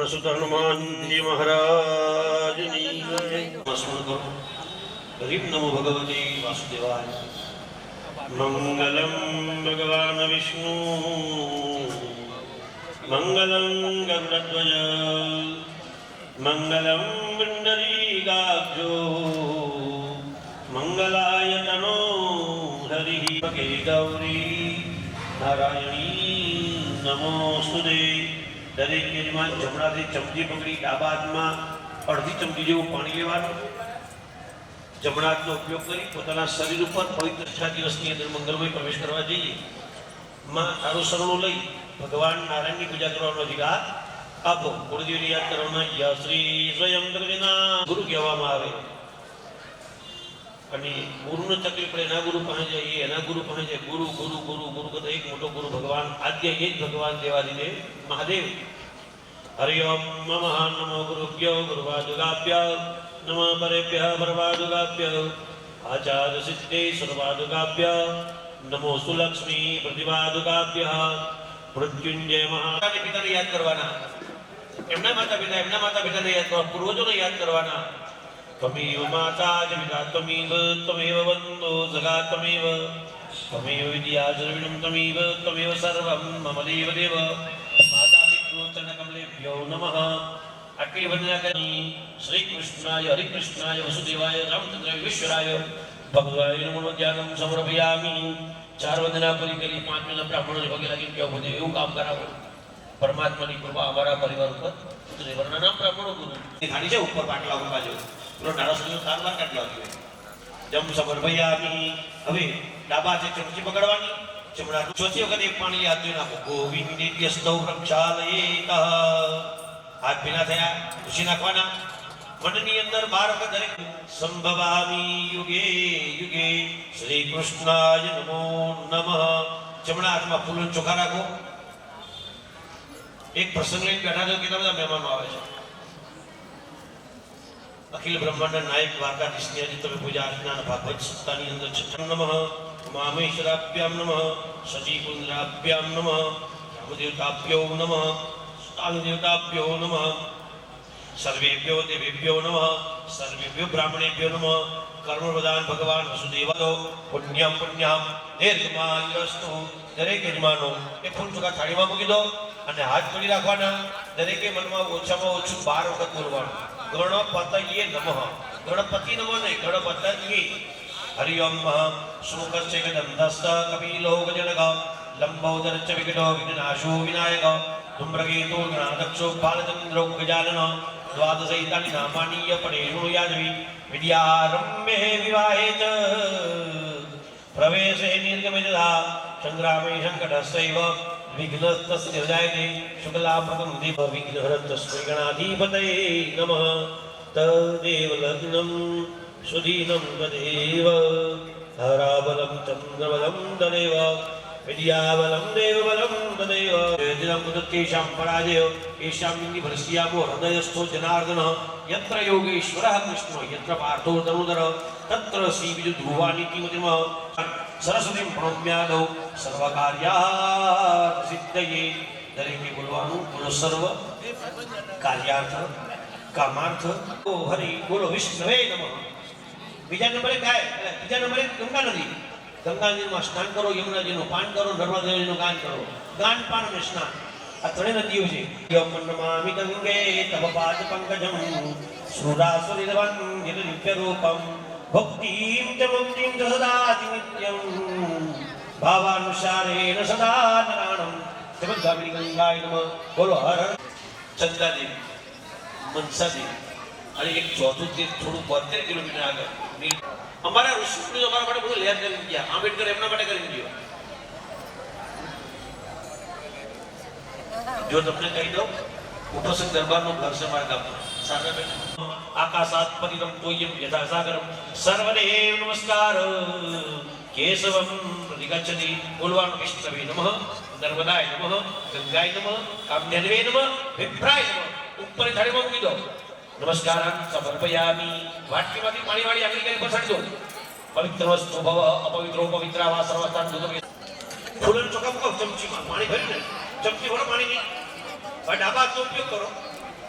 सुत हनुमान जी महाराज हरिम नमो भगवते वासुदेवाय। मंगलम भगवान विष्णु मंगलम गरुड़ध्वज मंगलम पुंडरीकाक्षो मंगलाय तनो हरि भगे गौरी नारायणी नमोस्तुते। दरेक यजमान जमणाથી ચમચી પકડી ડાબા હાથમાં અડધી ચમચી જેવું પાણી લેવાનું, જમણા હાથનો ઉપયોગ કરી પોતાના શરીર ઉપર પવિત્ર 6 દિવસની અંદર મંગલમય પ્રવેશ કરવા જઈએ। માં તારું શરણું લઈ ભગવાન નારાયણની પૂજા કરવાનો અધિકાર આપો। ગુરુદેવને યાદ કરવાના ય શ્રી સ્વયં જગન્ના ગુરુ કહેવામાં આવે અને ગુરુને તકલીફ પડે એના ગુરુ પાસે જાય, એના ગુરુ પાસે જાય। ગુરુ ગુરુ ગુરુ ગુરુ કરતા એક મોટો ગુરુ ભગવાન આદ્ય એ જ ભગવાન દેવાદિદેવ મહાદેવ। हरि ओम नमः नमो गुरुभ्यो गुरुवादुगाभ्यो नमः परेभ्यः परवादुगाभ्यो आचार्य सिद्धे सर्वादुगाभ्यो नमो सुलक्ष्मी प्रतिवादुगाभ्यो मृत्युंजय महाराज। पिताने याद करवाना, एमना माता पिताने याद करवा, पूर्वजोने याद करवाना। त्वमेव माता च पिता त्वमेव बन्धो सखा त्वमेव विद्या सर्वं त्वमेव सर्वं मम देवदेव। माता पितृचरणकमलेभ्यो नमः। आटली वंदना करी श्री कृष्णाय हरि कृष्णाय वसुदेवाय रामचंद्राय विश्वराय भगवाय नमो ज्ञानम समर्पयामि। 4 वंदना पूरी करी 5 जन ब्राह्मणों पगे लागी क्या बोले એવું કામ કરાવો। પરમાત્માની કૃપા અમારા પરિવાર ઉપર ઉતરે। વર્ણના નામ બ્રાહ્મણો ગુરુ ખાડી છે ઉપર પાટલા ઉપર બાજુ પેલો નારસનો સારવાર કાઢવા આવ્યો જમ સમર્પયામિ। હવે ડાબા હાથે ચમચી પકડવાની, જમણા ચોથી વખત એક પાણી હાથે નાખો। ગોવિંદેત્યસ્તૌ પ્રક્ષાલયેત। હાથ ભીના થયા ખુશી નાખવાના। મનની અંદર 12 વખત દરેક સંભવામિ યુગે યુગે શ્રી કૃષ્ણાય નમો નમઃ। જમણા હાથમાં ફૂલનો ચોખા રાખો। એક પ્રસંગ લઈને બેઠા છો, કેટલા બધા મહેમાનો આવે છે। अखिल ब्रह्मांड नायक द्वारकाधीशनी आज तमे पूजा अर्चना भागवत सप्ताहनी अंदर छठम नमः उमामेश्वराभ्यां नमः शचीकुंद्राभ्यां नमः रामदेवताभ्यो नमः स्थानदेवताभ्यो नमः सर्वेभ्यो देवेभ्यो नमः सर्वेभ्यो ब्राह्मणेभ्यो नमः। कर्मप्रदान भगवान वसुदेवाय पुण्यम पुण्यम दीर्घमायुस्तु। दरेक यजमानो एक फूल चोखा थाळीમાં મૂકી દો અને હાથ જોડી રાખવાના। દરેકે મનમાં ઓછામાં ઓછું 12 વખત બોલવાનું गणपतये नमः। गणपति नमः नहीं, गणपतये। हरि ओम सुमुखस्य गन्धस्थ कपिलो गजनक लंबोदरश्च विकटो विघ्नाशो विनायक धूम्रकेतो गणाध्यक्षो बालचन्द्रो गजानन। द्वादशैतानि नामानि पठेनो यादवी। विद्यारम्भे विवाहे च प्रवेशे निर्गमे तथा संग्रामे संकटस्यैव विघ्नस्तस्य जायते। शुक्लाप्रदं देव विघ्नहरस्तस्मै गणाधिपतये नमः। तदेव लग्नं सुदीनं तदेव हराबलं चन्द्रबलं तदेव विद्याबलं देवबलं तदेव। जयजनमुदत्तेषां पराजयो येषां निभृश्यामो हृदयस्थो जनार्दनः। यत्र योगेश्वरः कृष्णो यत्र पार्थो धनुधर तत्र श्रीविदुध्रुवानीतिमतिमः। सरस्वतीं प्रणम्यादौ सर्वकार्यासिद्धये। दरेके बोलवानुं बोलो सर्व कार्यार्थ कामार्थ ओ हरि बोलो विष्णवे नमः। बीजा नंबरे काय बीजा नंबरे गंगा नदी। गंगा नदीमां स्नान करो, यमुना नदीનું પાન કરો, નર્મદા નદીનું ગાન કરો। ગાન પાન અને સ્નાન આ ત્રણેય નદીઓ છે। યમ નમામિ ગંગે તવ પાદ પંકજમ સુરાસુરીવંજિત દિવ્યરૂપમ ભક્તિં ચ મુક્તિં ચ સદાતિ નિત્યમ ભાવાનુસારેણ સદા નરાણમ। જગદ્ધામિની ગંગાય નમઃ। બોલો હર હર। ચંદ્રાદેવી મનસાદેવી અને એક ચોથું તે થોડું 72 કિલોમીટર આગળ અમારા ઋષિમુનિઓ અમારા માટે બધું લેર કરી ગયા। આંબેડકર એમના માટે કરી ગયો। જો તમને કહી દઉં ઉપસંગ દરબારનું ઘર છે મારા ગામમાં સાગરબેન। આકાશાત પરિરમ તોયમ યથા સાગરમ સર્વદેવ નમસ્કાર કેશવમ પ્રતિગચ્છતિ। બોલવાનું વિષ્ણવે નમઃ નર્મદાય નમઃ ગંગાય નમઃ કામધેનવે નમઃ વિભ્રાય નમઃ। ઉપર થાળીમાં મૂકી દો। નમસ્કારાન સમર્પયામિ। વાટકીમાંથી પાણી વાળી આગળ કરી પછાડી દો। પવિત્રવસ્તુ ભવ અપવિત્રો પવિત્રા વા સર્વસ્થાન દુઃખ। ફૂલનો ચોખા મૂકો ચમચીમાં પાણી ભરીને, ચમચી ભરો પાણી નહીં। ડાબા હાથનો ઉપયોગ કરો।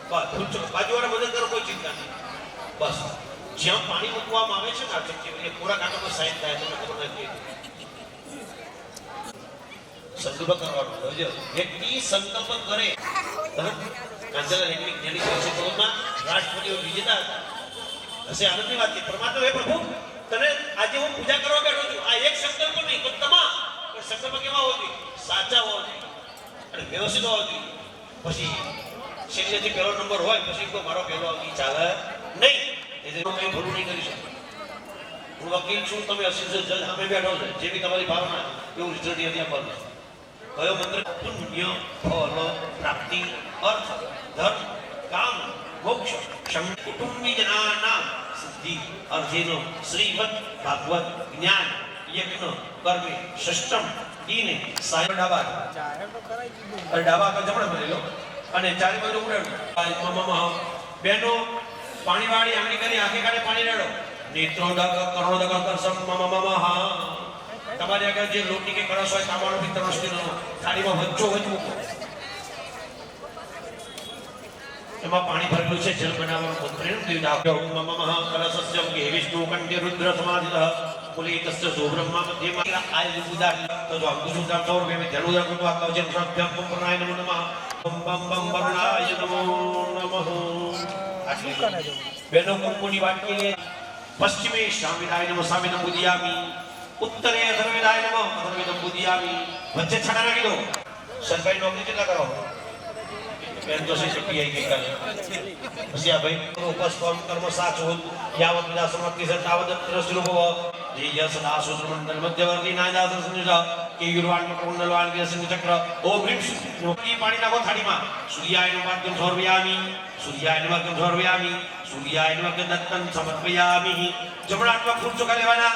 બસ બાજુવાળા મદદ કરો, કોઈ ચિંતા નહીં. બસ જ્યાં પાણી મૂકવામાં આવે છે ને આ ચમચી પૂરા કાગળમાં સાઈન થાય, તમને ખબર નથી. સંકલ્પ કરવાનો વ્યક્તિ સંકલ્પ કરે. કાંચલા રેગ્લિંગ જેની વર્ષોમાં રાષ્ટ્રપતિઓ વિજેતા હતા. હશે આનંદની વાત છે. પરમાત્મા હે પ્રભુ તને આજે હું પૂજા કરવા બેઠો છું. આ એક સંકલ્પ નહીં પણ તમામ સંકલ્પ કેવા હોવા જોઈએ? સાચા હોવા જોઈએ અને વ્યવસ્થિત હોવા જોઈએ. પછી શરીરથી પહેલો નંબર હોય પછી કોઈ મારો પહેલો આવતી ચાલે નહીં. એટલે કંઈ ભૂલ નહીં કરી શકું. હું વકીલ છું, તમે અસીસ જજ સામે બેઠો છે. જે બી તમારી ભાવના એવું રિઝલ્ટ અહીંયા પર કયો મંત્ર? પુણ્ય ફળ પ્રાપ્તિ અર્થ ધર્મ કામ મોક્ષ કુટુંબી જનાનામ સિદ્ધિ અર્જેનો શ્રીમદ ભાગવત જ્ઞાન યજ્ઞ કર્મે ષષ્ટમ ઈને સાય ડાબા કા જમણા બનેલો અને ચારે બાજુ ઉડાડો. બેનો પાણીવાળી આંગળી કરી આંખે કાઢે પાણી રેડો. નેત્રો દગ કરોડો દગ કરસમ મમ હા. તમારી આગળ જે લોટી કે કળશ હોય તાંબાનો પિત્તળનો સ્ટીલનો થાળીમાં વચ્ચો વચ્ચ મૂકો. એમાં પાણી ભરેલું છે. જલ બનાવવાનું મંત્રેણ દેવ મમ મહા કલશસ્યમ કે વિષ્ણુ કંઠે રુદ્ર સમાધિતઃ પુલિતસ્ય સુબ્રહ્મા મધ્યમાં આય ઉદાર તો જો અંકુશુદ્ધામ સૌર મે ધનુદા કૃપા કવચમ સભ્યમ પંપનાય નમો નમઃ બમ બમ બમ વરુણાય નમો નમઃ. બેનો કુંકુની વાટકી લે. પશ્ચિમે શામિદાય નમઃ શામિદમ બુદિયામી. ઉત્તરે અધર્વેદાય નમઃ અધર્વેદમ બુદિયામી. વચ્ચે છડા નાખી દો. સરકારી નોકરી કેટલા કરો? બેન તો સે છૂટી આવી ગઈ કાલે. પછી આ ભાઈ ઉપસ કર્મ સાચો યાવત વિદા સમાપ્તિ સે તાવદ ત્રસ્રુભવ જે સદા સૂત્ર મંડળ મધ્યવર્તી નાયદાસ સંજ્ઞા કે યુરવાણ મંડળવાણ કે સંગ ચક્ર ઓ વૃક્ષ નોકી પાણી નાખો થાળીમાં. સૂર્યાયનો માધ્યમ સૌરવ્યામી સૂર્યાયનો માધ્યમ સૌરવ્યામી સૂર્યાયનો માધ્યમ દત્તન સમર્પયામી. જમણા હાથમાં ફૂલ ચોખા લેવાના.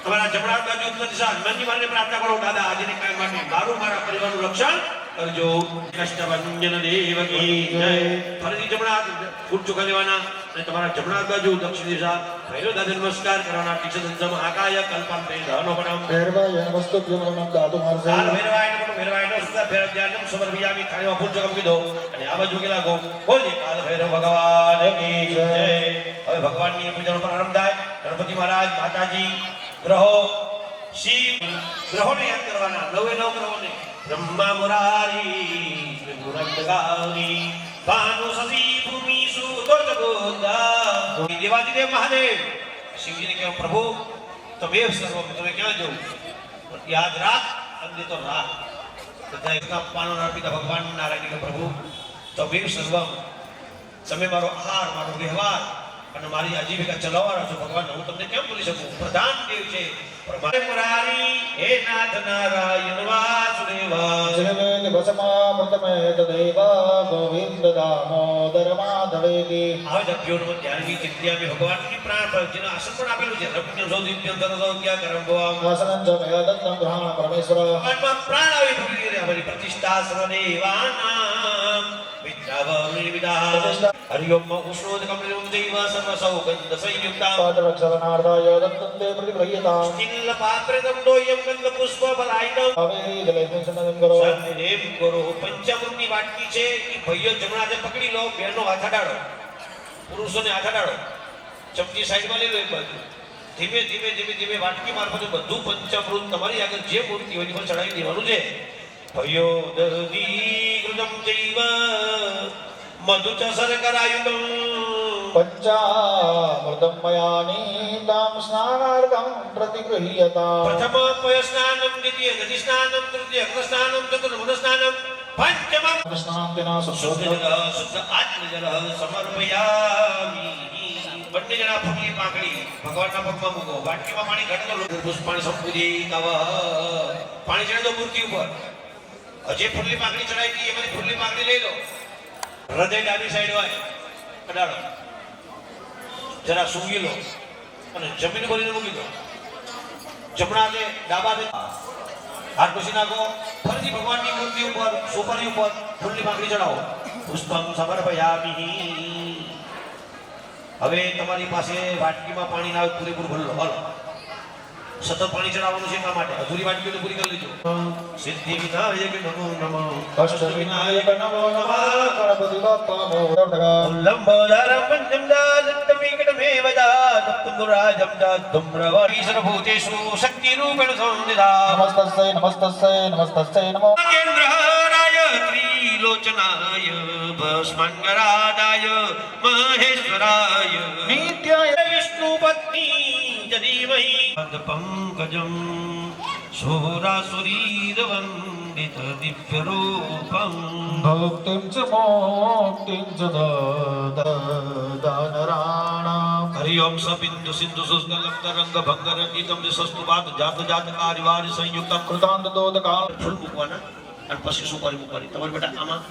તમારા જમણા હાથમાં જો ઉત્તર દિશા હનુમાનજી માને પ્રાર્થના કરો. દાદા આજને કાયમ માટે મારું મારા પરિવારનું રક્ષણ કરજો. કૃષ્ણવંજન દેવકી જય. ફરીથી જમણા હાથ ફૂલ ચોખા લેવાના અને તમારા જમણા હાથ બાજુ દક્ષિણ દિશા ભૈરવ દાદા નમસ્કાર કરવાના. ટીક્ષદંતમ આકાય કલ્પમ ધનો પણમ ભૈરવાય નમસ્તે નમઃ દાતુ મારસે ભૈરવાય નમઃ સુદા ભૈરવ ધ્યાનમ સમર્પયામિ. થાળીમાં ફૂલ ચોખા મૂકી દો અને આ બાજુ કેલા ગો બોલે કાલ ભૈરવ ભગવાન કી જય. હવે ભગવાનની પૂજાનો પ્રારંભ થાય. ગણપતિ મહારાજ માતાજી ગ્રહો શિવ ગ્રહોને યાદ કરવાના. નવે નવ ગ્રહોને બ્રહ્મા મુરારી મુરંદગારી ભાનુ સતી ભૂમિ સુદોત ગોદા. દેવાદિદેવ મહાદેવ શિવજીને કહો પ્રભુ તમે સર્વ તમે ક્યાં જવું યાદ રાખ અંદે તો રાખ. બધા પાનો અર્પિતા ભગવાન નારાયણ પ્રભુ તમે સર્વ તમે મારો આહાર મારો વ્યવહાર અને મારી આજીવિકા ચલાવવાના છો ભગવાન. હું તમને કેમ બોલી શકું? પ્રધાન દેવ છે મુરારી હે નાથ નારાયણ વાસુદેવા. જગત ભસમા પ્રથમે તદેવા ગોવિંદ દામોદર માધવેતી. આવે જપ્યોનો ધ્યાનની ચિંત્યામી ભગવાનની પ્રાણ પર જેના આસન પણ આપેલું છે. રત્ન સૌદિત્યં તરસૌક્યા કરંભવામ આસનં ચ મેદત્તં ગ્રહણ પરમેશ્વર. ભગવાનમાં પ્રાણ આવી ભૂલી રે અમારી પ્રતિષ્ઠા સર્વદેવાનામ વિદ્યાવરુણી વિદા. હરિઓમ ઉષ્ણોદકમ નિરુંજૈવ સર્વસૌગંધ સંયુક્તા પાદરક્ષરનાર્થાય દત્તંતે પ્રતિગ્રહ્યતા. સ્તિલ પાત્રદમ દોયમ ગંધ પુષ્પ બલાયતમ હવે જલેસ્મિન સંનદમ કરો સન્નિધેમ કરો. પંચામૃતની વાટકી છે એ ભાઈઓ જમણા હાથે પકડી લો. બહેનો હાથ અડાડો. પુરુષોને હાથ અડાડો. ચમચી સાઈડમાં લઈ લો એક બાજુ. ધીમે ધીમે ધીમે ધીમે વાટકી મારફતે બધું પંચામૃત તમારી આગળ જે મૂર્તિ હોય એની પર ચડાવી દેવાનું છે. ભયો દધી કૃતમ ચૈવ મધુચ શર્કરાયુતમ પંચામૃતમ મયાની તામ સ્નાનાર્થમ પ્રતિગૃહ્યતા. પ્રથમ પય સ્નાનમ દ્વિતીય ગતિ સ્નાનમ તૃતીય અગ્ન સ્નાનમ ચતુર્થ મન સ્નાનમ પંચમમ સ્નાનમ તેના શુદ્ધ આત્મજલ સમર્પયામિ. બંને જણા ફૂલની પાંખડી ભગવાનના પગમાં મૂકો. વાટકીમાં પાણી ઘટતો પુષ્પાણી સંપૂજી તવ પાણી ચડે તો મૂર્તિ ઉપર. જે ફૂલની પાંખડી ચડાવી હતી એમાંથી ફૂલની પાંખડી લઈ લો. હૃદય ડાબી સાઈડ હોય અડાડો. જરા સૂંઘી લો અને જમીન ભરીને મૂકી દો. જમણા હાથે ડાબા હાથે હાથ ઘૂસી નાખો. ફરીથી ભગવાનની મૂર્તિ ઉપર સુપારી ઉપર ફૂલની પાંખડી ચડાવો. પુષ્પમ સમર્પયામિ. હવે તમારી પાસે વાટકીમાં પાણી ના પૂરેપૂરું ભરી લો. હાલો સતત પાણી ચડાવવાનું છે એટલા માટે અધૂરી વાટકી તો પૂરી કરી લેજો. સિદ્ધિ વિનાયક નમો નમઃ. અષ્ટ વિનાયક નમો નમઃ. ગણપતિ બાપ્પા મોદકા લંબોદરમ પંચમદાસત્તમીકટમેવ જાતત્તુરાજમ જાતુમ્રવરી સર્વભૂતેષુ શક્તિરૂપેણ સંસ્થિતા. નમસ્તસ્ય નમસ્તસ્ય નમસ્તસ્ય નમો કેન્દ્રહરાય ત્રિલોચનાય ભસ્માંગરાદાય મહેશ્વરાય નિત્યાય વિષ્ણુ પત્ની જદીમહી પંકજમ સુરાસુરીરવંદિત દિવ્યરૂપમ. ભક્તિં ચ મોક્તિં ચ દાનરાણાં. હરિ ઓમ સબિંદુ સિંધુ સુસ્ગલમ તરંગ ભંગર ગીતમ સસ્તુવાદ જાત જાત કાર્યવારી સંયુક્તમ. કૃતાંત દોદકાળ. ફૂલ મૂકવાના અને પછી સુપારી મૂકવાની. તમારે બેટા આમાં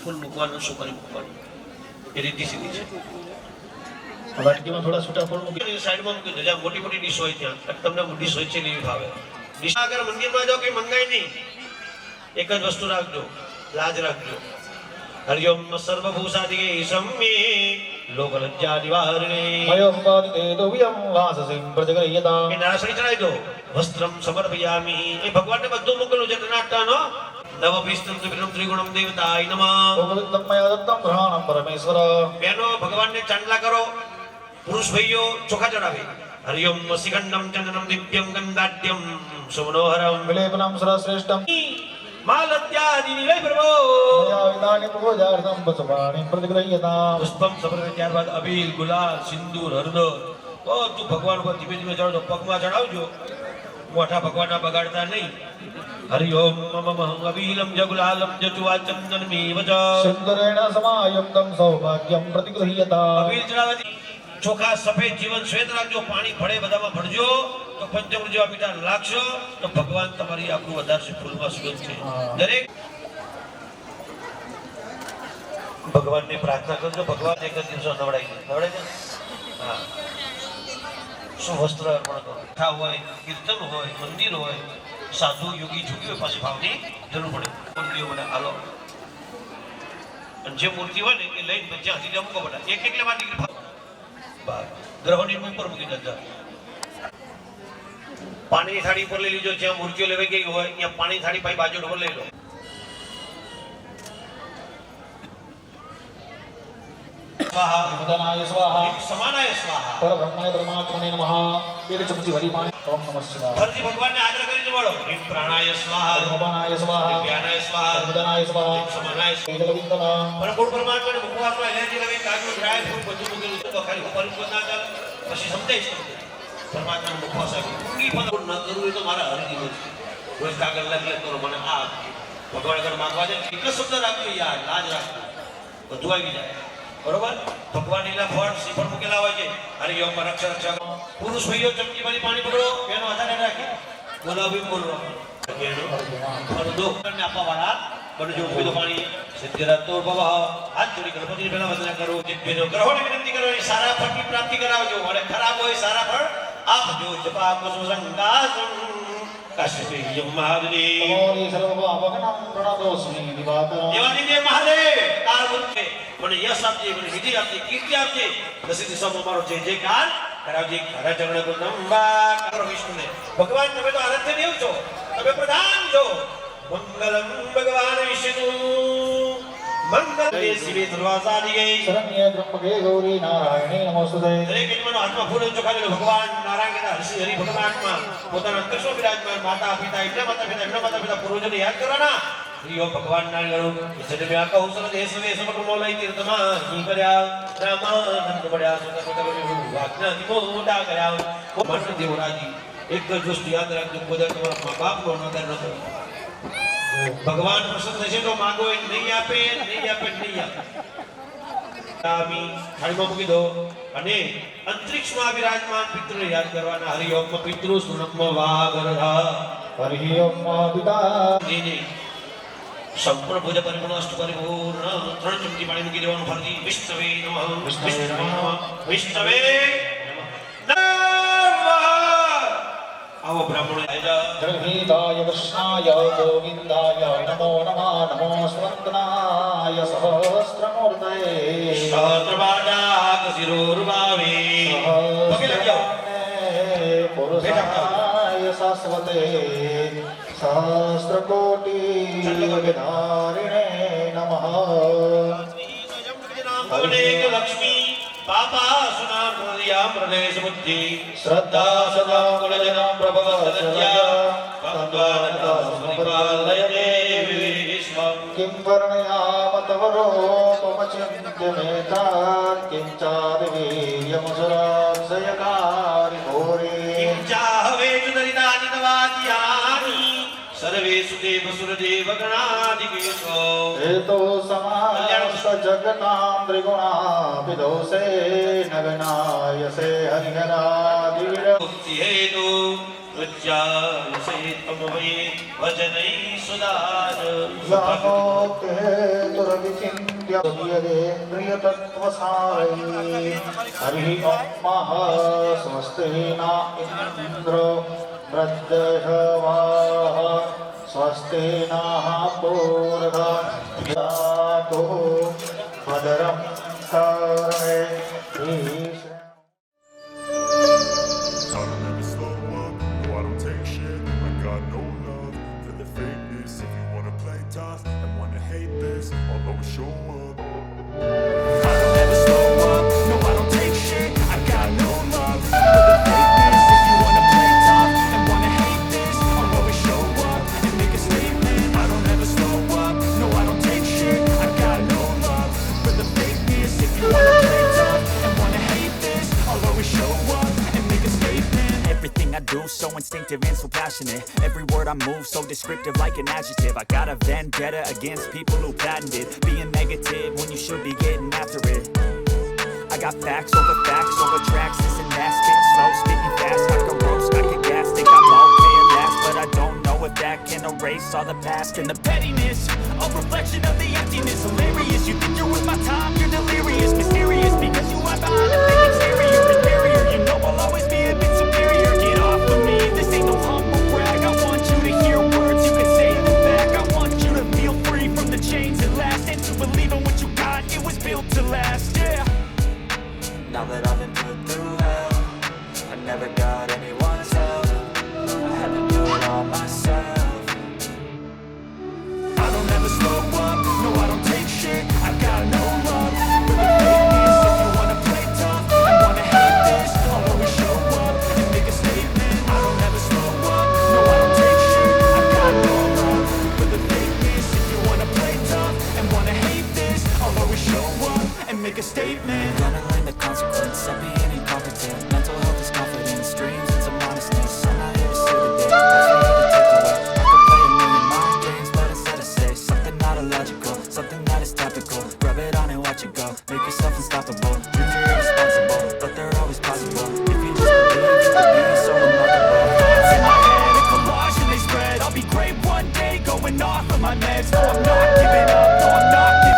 ફૂલ મૂકવાનું, સુપારી મૂકવાની, એ રીતિ સીધી છે. વાટકીમાં થોડા છૂટા ફળ મૂકી સાઈડમાં મૂકી દો. જ્યાં મોટી મોટી ડીશ હોય ત્યાં તમને ડીશ હોય છે એવી ભાવે. ડીશ આગળ મંદિરમાં જાઓ કઈ મંગાય નહીં, એક જ વસ્તુ રાખજો, લાજ રાખજો. હરિઓમ સર્વભૂષાદિકે સમ્યે લોકલજ્જા નિવારણે. મયોપાદિતે દોવ્યં વાસસિં પ્રજગયતા. એ નાસણી ચડાવી દો. વસ્ત્રમ સમર્પયામિ. એ ભગવાનને બધું મોકલું છે નાટકનો. નવભીસ્તમ ત્રિગુણમ દેવતાય નમઃ. ભગવદ્ મયા દત્તં ગ્રહણં પરમેશ્વર. બહેનો ભગવાનને ચાંદલા કરો, પુરુષ ભાઈઓ ચોખા ચડાવે. હરિઓમ શિખંડમ ચંદનમ દિવ્યમ ગંધાઢ્યમ સુમનોહરમ વિલેપનં સર્વશ્રેષ્ઠં. માલત્યાદિ વિલય પ્રભો. મયા વિદાનિ પૂજાર્થં પુષ્પાણિ પ્રજગયતા. પુષ્પમ સમર્પે ત્યારબાદ અબીલ, ગુલાલ, સિંદૂર, હળદર બધું ભગવાન ઉપર ધીમે ધીમે ચડાવજો. પગમાં ચડાવજો, મોઢા ભગવાનના બગાડતા નહીં. હરિ ઓમ મમ અબીલમ જ ગુલાલમ જ ચુવા ચંદનમેવ ચ. સુંદરેણ સમાયુક્તં સૌભાગ્યં પ્રતિગૃહ્યતા. અબીલ ચડાવવાથી ચોખા સફેદ જીવન શ્વેત રાખજો. પાણી ભળે બધામાં ભરજો તો પંચમૃત જેવા મીઠા લાગશો તો ભગવાન તમારી આખું વધારશે. ફૂલમાં સુગંધ છે. દરેક ભગવાનની પ્રાર્થના કરજો. ભગવાન એક જ દિવસો નવડાઈ છે. હા. શું વસ્ત્ર અર્પણ કરો. કથા હોય, કીર્તન હોય, મંદિર હોય, સાધુ યોગી જોગીઓ પાસે ભાવની જરૂર પડે. મૂર્તિઓ બધા હાલો, અને જે મૂર્તિ હોય ને એ લઈને જ્યાં સુધી અમુક બધા એક એક લેવા નીકળી ગ્રહોની ઉપર મૂકી દેતા. પાણીની થાળી પર લઈ લીજો. જ્યાં મૂર્તિઓ લેવાઈ ગઈ હોય ત્યાં પાણી થાળી પાઈ બાજુ ઉપર લઈ લો. વિમોદનાય સ્વાહા. સમાનાય સ્વાહા. પરબ્રહ્મણે પરમાત્મને નમઃ. એક ચમચી હરી પાણી. ઓમ નમઃ શિવાય. ફરીથી ભગવાનને આગ્રહ કરી જવાડો. પ્રાણાય સ્વાહા. નમોનાય સ્વાહા. જ્ઞાનાય સ્વાહા. વિમોદનાય સ્વાહા. સમાનાય સ્વાહા. જલવિંદના. પણ ગુણ પરમાત્માને મુખવાસમાં એલર્જી લગાવી કાજુ ડ્રાય ફ્રૂટ બધું મૂકેલું છે. તો ખાલી ઉપર ઉપર ના ચાલે. પછી સમજાય છે પરમાત્માનો મુખવાસ આપી ઊંડી પણ ન કરવું એ તો મારા હરિજીવો છે. રોજ કાગળ લખી કરો મને આ ભગવાન આગળ માંગવા જાય એક જ શબ્દ રાખજો યાર, લાજ રાખજો, બધું આવી જાય. બરોબર. ભગવાન લીલા ફળ શ્રીફળ મૂકેલા હોય છે. હરિ ઓમ રક્ષા રક્ષા. પુરુષ ભાઈઓ ચમચી વાળી પાણી પકડો. બેનો આધારે રાખી બોલાવ બી બોલવા બેનો ફરદો ને આપવા વાળા બનજો. મૂકી દો પાણી. સિદ્ધિરતો ભવ. હાથ જોડી ગણપતિની પહેલા વંદના કરો. બેનો ગ્રહોની વિનંતી કરવાની સારા ફળની પ્રાપ્તિ કરાવજો. અને ખરાબ હોય સારા ફળ આપજો. જપા કસુસંગાસમ કાશ્યપેયમ મહાદેવ. તમારી સર્વભાવગણં પ્રણતોસ્મિ દિવાકરં. દેવાદિદેવ મહાદેવ કાળ મૂર્તે મને યશ આપજે, મને વિધિ આપજે, કીર્તિ આપજે. દસી દિશામાં મારો જય જયકાર કરાવજે. ખરા ચરણ કુંડંબા કરો વિષ્ણુને. ભગવાન તમે તો આરાધ્ય દેવ છો, તમે પ્રધાન છો. મંગલમ ભગવાન વિષ્ણુ મંગલ શિવે સર્વાસાદિકે. શરણ્ય ત્રંબકે ગૌરી નારાયણે નમોસ્તુતે. દરેક જન્મનો હાથમાં ફૂલ ચોખા લેલો. ભગવાન નારાયણ કહેતા હરિ હરિ ભગવાનમાં પોતાના અંતરસો વિરાજમાન માતા પિતા એમના માતા પિતા એમના માતા પિતા પૂર્વજોને યાદ કરવાના. પ્રિયો ભગવાન નારાયણ જન્મ્યા કૌશલ દેશ વે સમગ્ર લઈ તીર્થમાં ઈ કર્યા રામાનંદ પડ્યા સુંદર વાજ્ઞાથી મોટા કર્યા. મન દેવરાજી એક જ વસ્તુ યાદ રાખજો, બધા તમારા મા બાપનો અનાદર ન કરો. ભગવાન પ્રસન્ન થશે તો માંગો એ નહીં આપે, નહીં આપે, નહીં આપે. થાળીમાં મૂકી દો અને અંતરિક્ષમાં વિરાજમાન પિતૃને યાદ કરવાના. હરિ ઓમ પિતૃ સુનમ વાગરધા. હરિ ઓમ પિતા. સંપૂર્ણ ભોજ પરિપૂર્ણ અષ્ટ પરિપૂર્ણ 3 ચમચી પાણી મૂકી દેવાનું. ફરતી વિષ્ણવે નમઃ વિષ્ણવે નમઃ વિષ્ણવે આવો બ્રાહ્મણો જગદીતાય કૃષ્ણાય ગોવિંદાય નમો નમઃ. નમો સ્વર્ગનાય સહસ્રમૂર્તય. સહસ્રપાદાક શિરોર્ભાવે. પગે લાગી જાઓ. પુરુષા सरस्वते सहस्रकोटिविधारिणे नमः भवनेक लक्ष्मी पापा सुनाम हृदया प्रदेश बुद्धि श्रद्धा सदा गुणजना प्रभवसलया भगवानता समपालयते विश्वम् किं वर्णयाम तव रूपमचिन्त्यमेता किं चादिवीर्यमुसुराक्षयकारि घोरे किं चाहवेतु दरितानि तवाद्यानि सर्वेषु देवसुरदेव गणादिकेशो हेतो समास्त जगतां त्रिगुणाभिदोषे न विनायसे हरिहरादिविर मुक्ति हेतु प्रज्ञायसे तमवये वजनै सुदार यानोक्ते दुरविचिन्त्येन्द्रियतत्त्वसारै हरिः ॐ स्वस्ति न इन्द्रो वृद्धशवाः स्वस्ति नः पूर्वा यातु भद्रं कर्णे I don't ever slow up, no I don't take shit. I got no love for the fakeness. If you wanna play tough and wanna hate this, I'll always show up. I don't ever slow up, no I don't take shit. I got no love for the fakeness. If you wanna play tough and wanna hate this, I'll always show up and make a statement. I don't ever slow up, no I don't take shit. I got no love for the fakeness. If you wanna play tough and wanna hate this, I'll always show up and make a statement. Everything I do so instinctive and so passionate. Every word I move so descriptive like an adjective. I got a vendetta against people who patented being negative when you should be getting after it. I got facts over tracks. This and that, spitting slow, spitting fast. I can roast, I can gas, think I'm okay at last, but I don't know if that can erase all the past and the pettiness. A reflection of the emptiness. Hilarious, you think you're with my time, you're delirious, mysterious because you are behind a thick exterior and barrier. You know I'll always be a bit superior. Get off of me, this ain't no humble brag. I want you to hear words you can say them back. I want you to feel free from the chains at last and to believe in what you got. It was built to last, yeah. Now that I've been put through hell, I never got anyone's help. I had to do it all myself. I don't ever slow up, no I don't take shit. I got no love for the fakeness. If you wanna play tough and wanna hate this, I'll always show up and make a statement. I don't ever slow up, no I don't take shit. I got no love for the fakeness. If you wanna play tough and wanna hate this, I'll always show up and make a statement. Gonna learn the consequence of being incompetent. Mental health is confidence, dreams and some honestness. I'm not here to seal the day, that's for you to take away. I could play a million mind games, but instead I say something not illogical, something that is topical. Rub it on and watch it go, make yourself unstoppable. Dreams are irresponsible, but they're always possible. If you just believe, you can be so remarkable. Thoughts in my head, a collage and they spread. I'll be great one day, going off of my meds. No I'm not giving up, no I'm not giving up.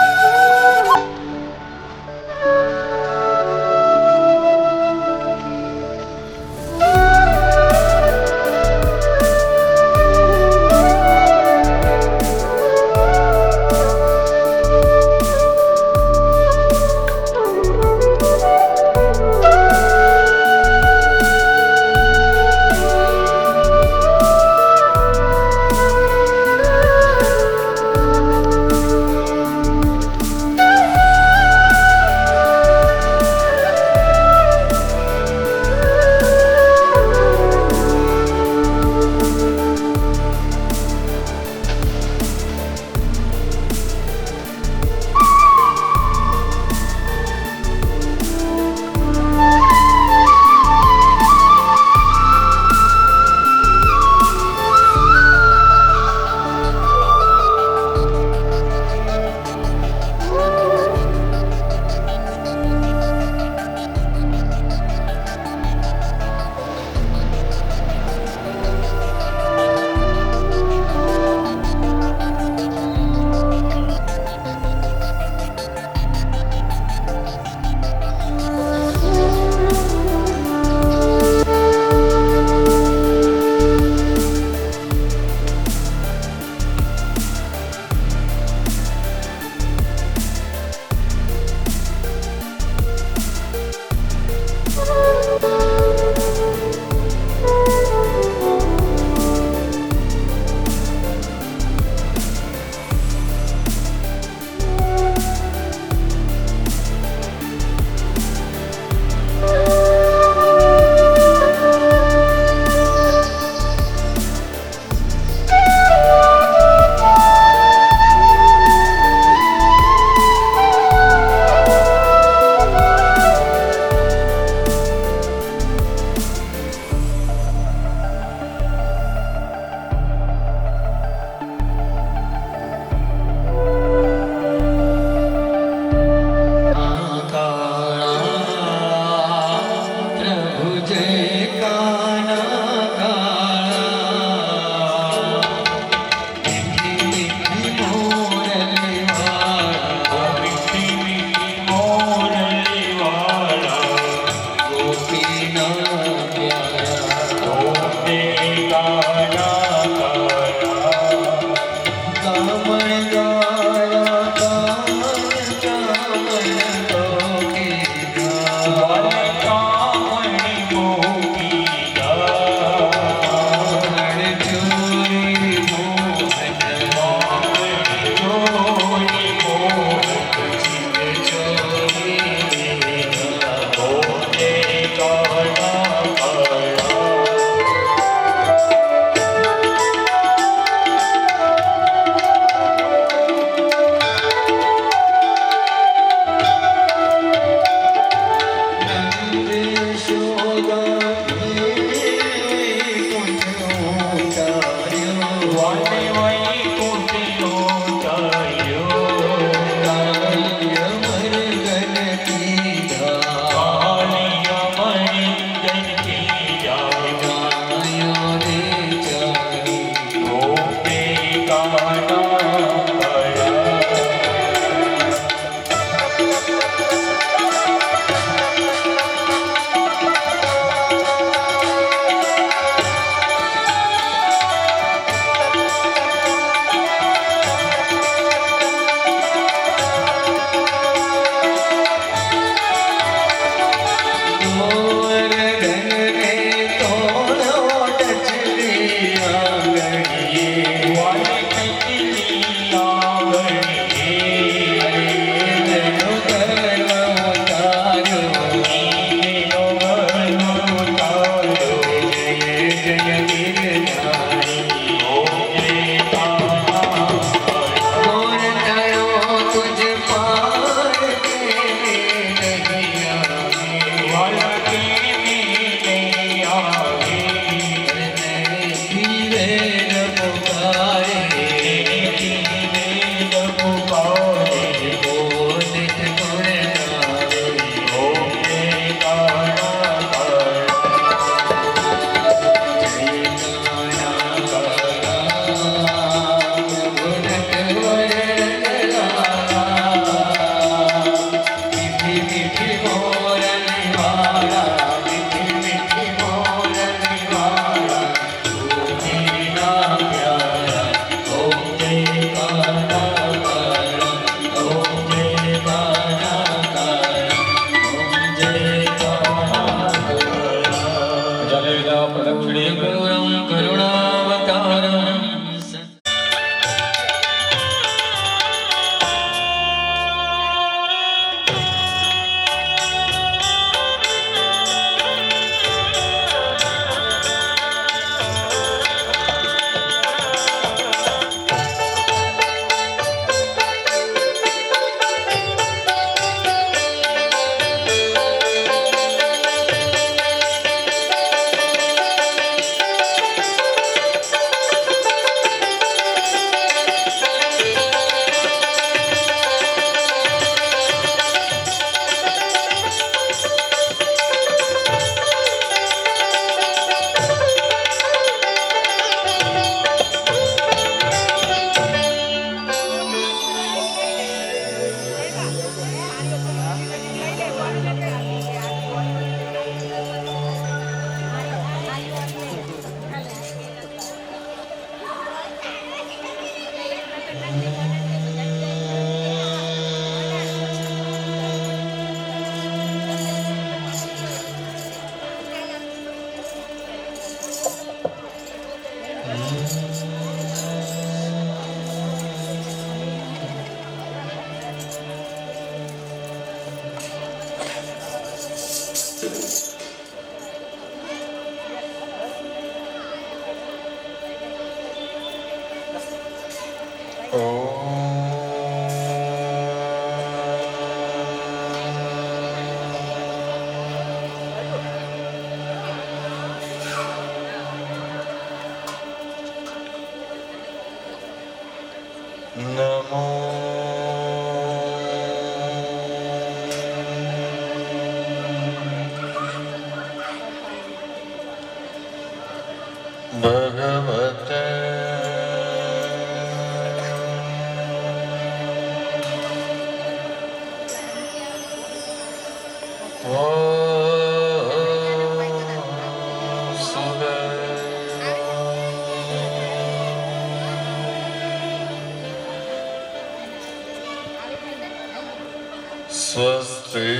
स्वस्ति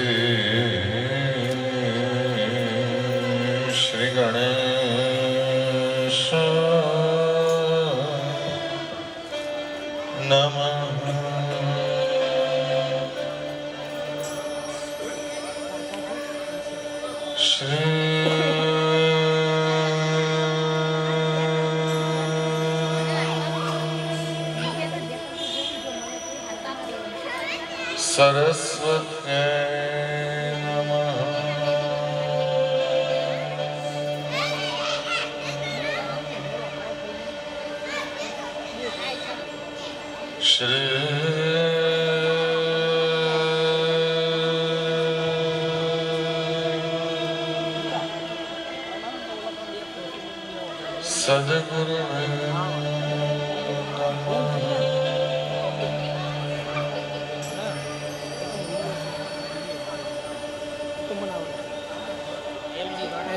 श्री गणेश नमः। सरस्वत्यै नमः। श्री सद्गुरुवे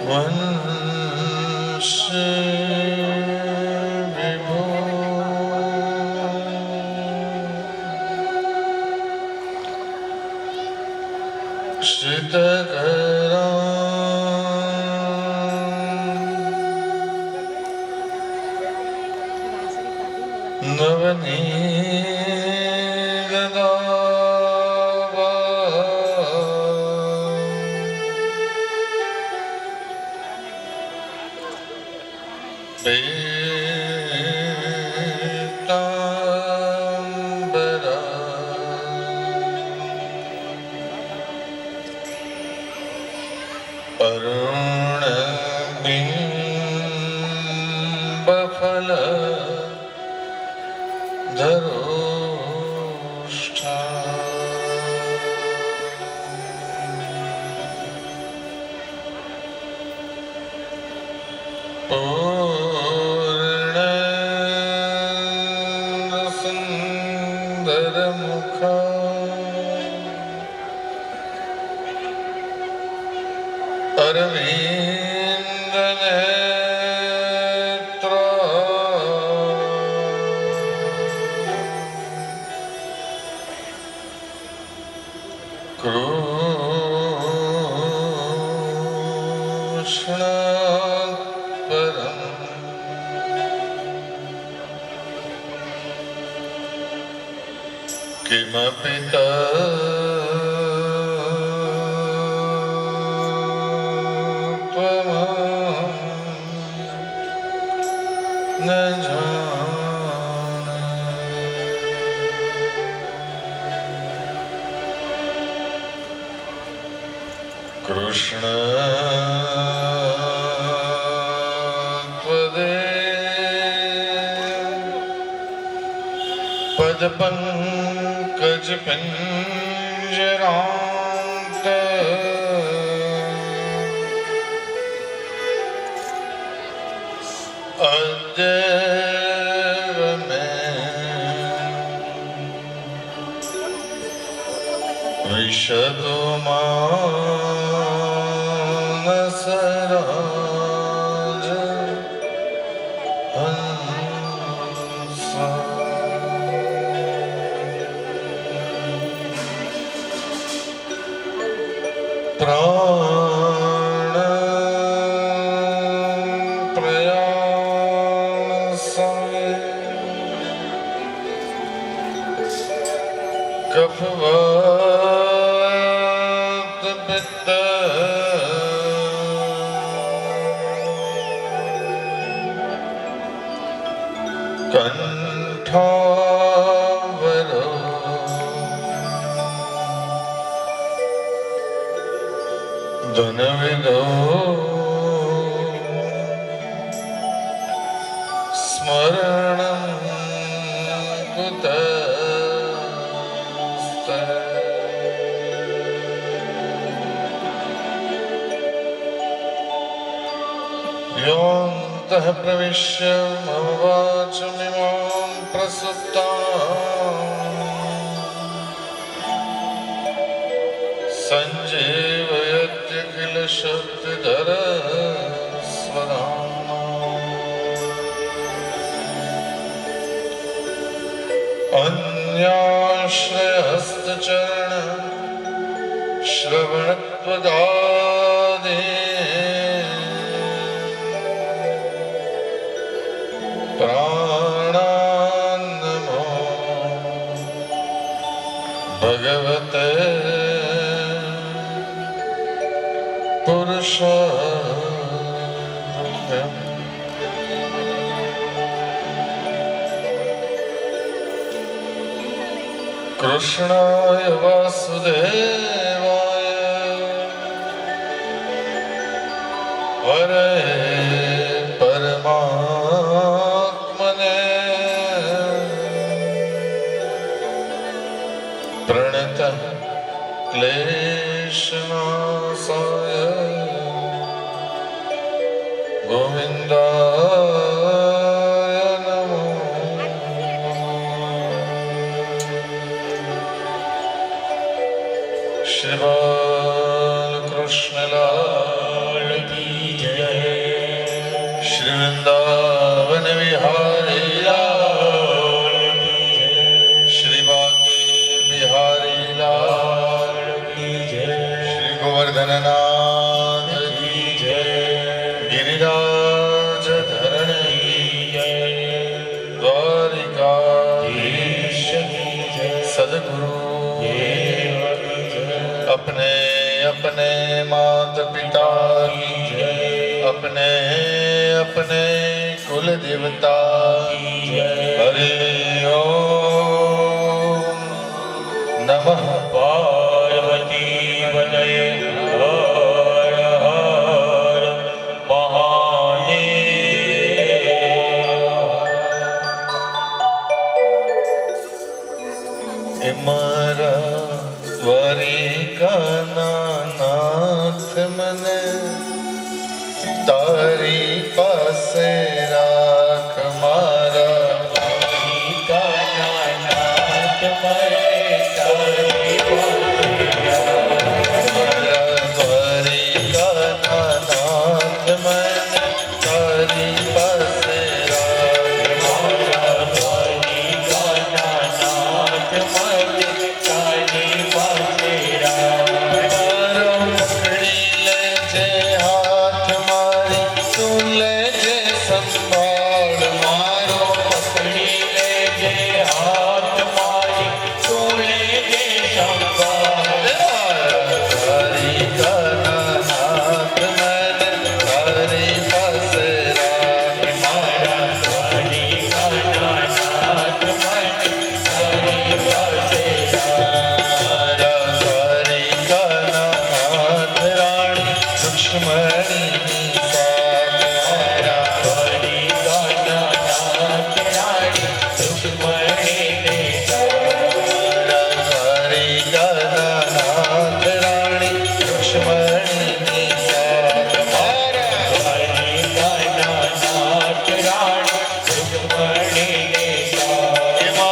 वंश विभो श्रितकरा नवनीतदावा पीताम्बरा अरुणबिम्बफल धरोष्ठा पूर्णसुन्दरमुखा अरविन्दनेत्रा कृष्णात्परम् किमपि त्वमहं न जाने। कृष्ण पदपङ्कज पिञ्जरान्त अद्यैव मे विशतो मानसराज हंसा। प्राण प्रयाण समय कफवात पित्त कंठावरो धनविदो स्मरणं कुतस्ते। योऽन्तः प्रविश्य मम वाचमिमां प्रसुप्ताम् संजीवयत्य किल शक्तिधर स्वधाम्ना। अन्याश्रयहस्तचरण श्रवणत्वदादे प्राणान्नमो भगवते पुरुषाय कृष्णाय वासुदेवाय हरे परमात्मने प्रणत क्लेशनाशाय गोविन्दाय नमो श्री बालकृष्णलाल की जय। श्री वृंदावन विहारी लाल की जय। श्री बांके बिहारी लाल की जय। श्री गोवर्धन नाथ की जय। गिरिराज धरण की जय। द्वारिकाधीश की जय। सद्गुरु अपने अपने माता पिता की जय। अपने अपने कुल देवता की जय। हरि ओम नमः पार्वती वदय हर हर महादेव। मारा द्वारिकानाथ મને તારી પાસે રાખ મારા દ્વારિકાનાથ મને તારી દ્વારિકાનાથ મને તારી પાસે રાખ મારા દ્વારિકાનાથ મને તારી પાસે રાખ મારો પકડી લેજે હાથ મારી તું લેજે સંભાળ મારો પકડી લેજે હાથ મારી તું લેજે સંભાળ તારી નાથ મને તારી પાસે રાખ મારા તારી નાથ મને તારી પાસે લક્ષ્મણી સારા દ્વારિકાનાથ રાણી લક્ષ્મણી દ્વારિકાનાથ રાણી લક્ષ્મણી દ્વારિકાનાથ રાણી લક્ષ્મણી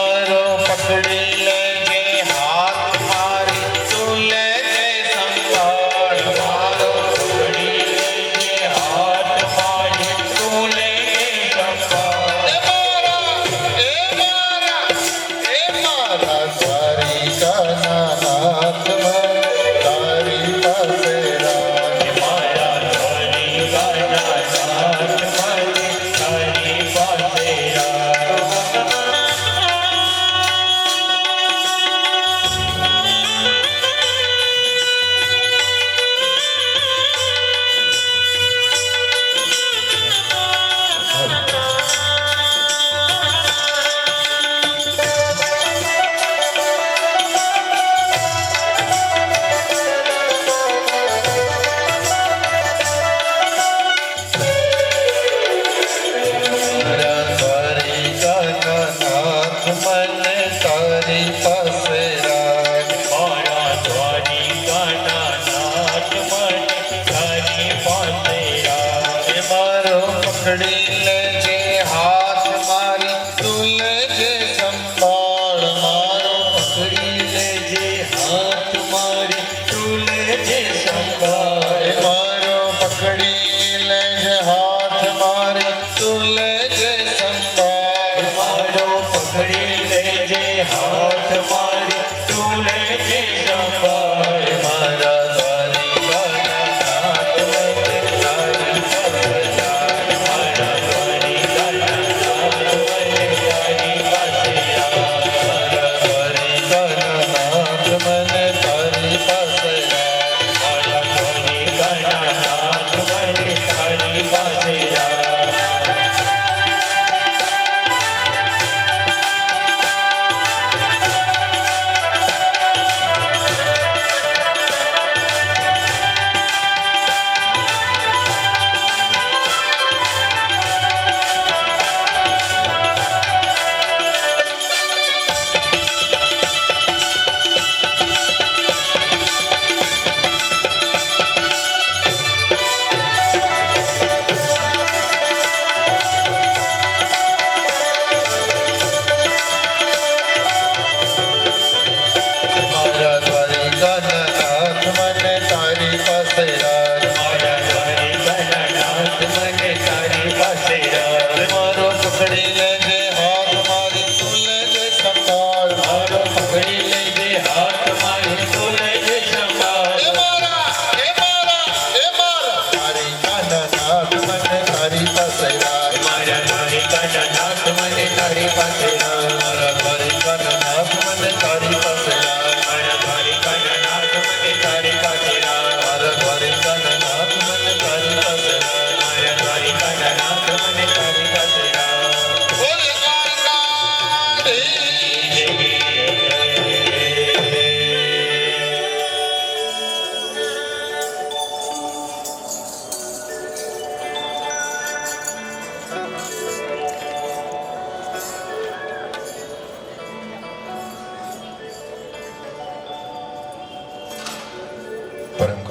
મારો પકડી લેજે હાથ મારી તું લેજે સંભાળ મારો પકડી લેજે હાથ મારી તું લેજે સંભાળ મારો પકડી લેજે હાથ મારી તું લેજે સંભાળ મારો પકડી લેજે હાથ મારી તું લેજે સંભાળ મારો પકડી લેજે હાથ મારી તું લેજે સંભાળ મારા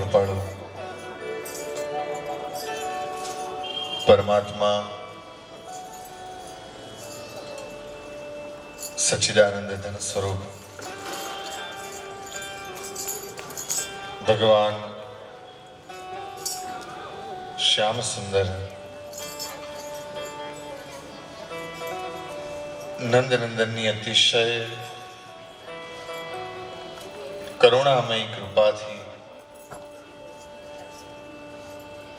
કૃપાળુ પરમાત્મા સચ્ચિદાનંદ ધન સ્વરૂપ ભગવાન શ્યામ સુંદર નંદનંદનની અતિશય કરુણામય કૃપાથી